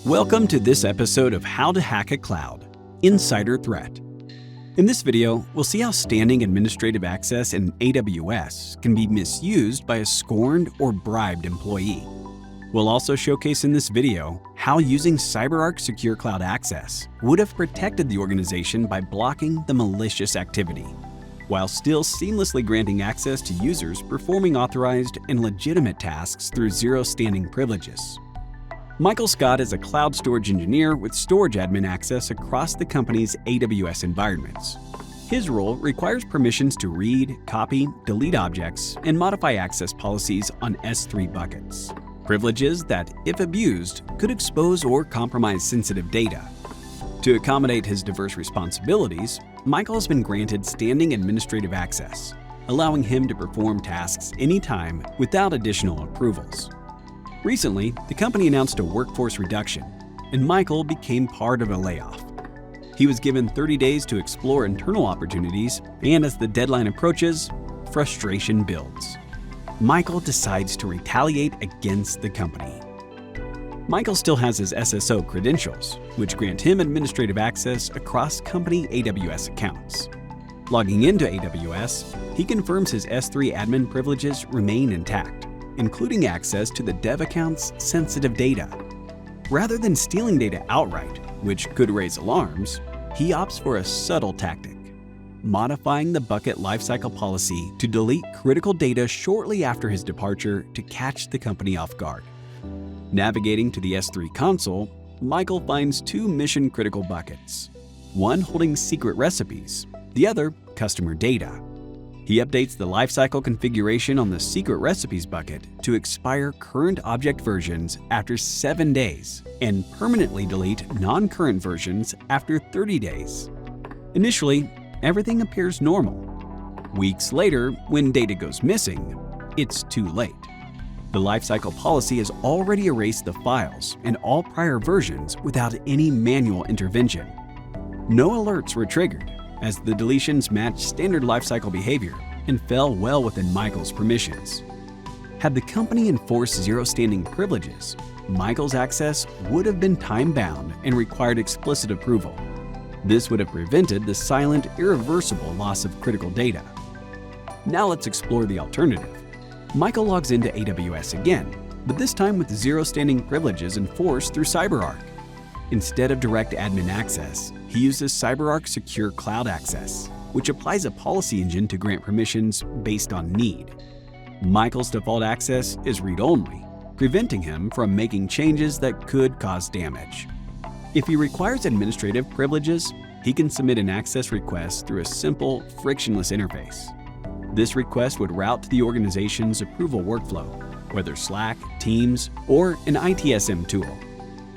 Welcome to this episode of How to Hack a Cloud, Insider Threat. In this video, we'll see how standing administrative access in AWS can be misused by a scorned or bribed employee. We'll also showcase in this video how using CyberArk Secure Cloud Access would have protected the organization by blocking the malicious activity, while still seamlessly granting access to users performing authorized and legitimate tasks through zero standing privileges. Michael Scott is a cloud storage engineer with storage admin access across the company's AWS environments. His role requires permissions to read, copy, delete objects, and modify access policies on S3 buckets. Privileges that, if abused, could expose or compromise sensitive data. To accommodate his diverse responsibilities, Michael has been granted standing administrative access, allowing him to perform tasks anytime without additional approvals. Recently, the company announced a workforce reduction, and Michael became part of a layoff. He was given 30 days to explore internal opportunities, and as the deadline approaches, frustration builds. Michael decides to retaliate against the company. Michael still has his SSO credentials, which grant him administrative access across company AWS accounts. Logging into AWS, he confirms his S3 admin privileges remain intact, including access to the dev account's sensitive data. Rather than stealing data outright, which could raise alarms, he opts for a subtle tactic, modifying the bucket lifecycle policy to delete critical data shortly after his departure to catch the company off guard. Navigating to the S3 console, Michael finds two mission-critical buckets, one holding secret recipes, the other customer data. He updates the lifecycle configuration on the secret recipes bucket to expire current object versions after 7 days and permanently delete non-current versions after 30 days. Initially, everything appears normal. Weeks later, when data goes missing, it's too late. The lifecycle policy has already erased the files and all prior versions without any manual intervention. No alerts were triggered, as the deletions matched standard lifecycle behavior and fell well within Michael's permissions. Had the company enforced zero standing privileges, Michael's access would have been time-bound and required explicit approval. This would have prevented the silent, irreversible loss of critical data. Now let's explore the alternative. Michael logs into AWS again, but this time with zero standing privileges enforced through CyberArk. Instead of direct admin access, he uses CyberArk Secure Cloud Access, which applies a policy engine to grant permissions based on need. Michael's default access is read-only, preventing him from making changes that could cause damage. If he requires administrative privileges, he can submit an access request through a simple, frictionless interface. This request would route to the organization's approval workflow, whether Slack, Teams, or an ITSM tool.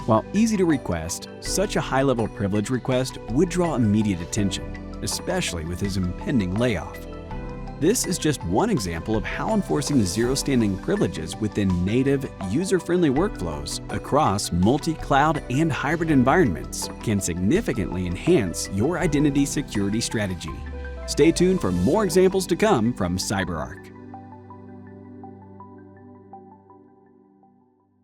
While easy to request, such a high-level privilege request would draw immediate attention, especially with his impending layoff. This is just one example of how enforcing zero-standing privileges within native, user-friendly workflows across multi-cloud and hybrid environments can significantly enhance your identity security strategy. Stay tuned for more examples to come from CyberArk.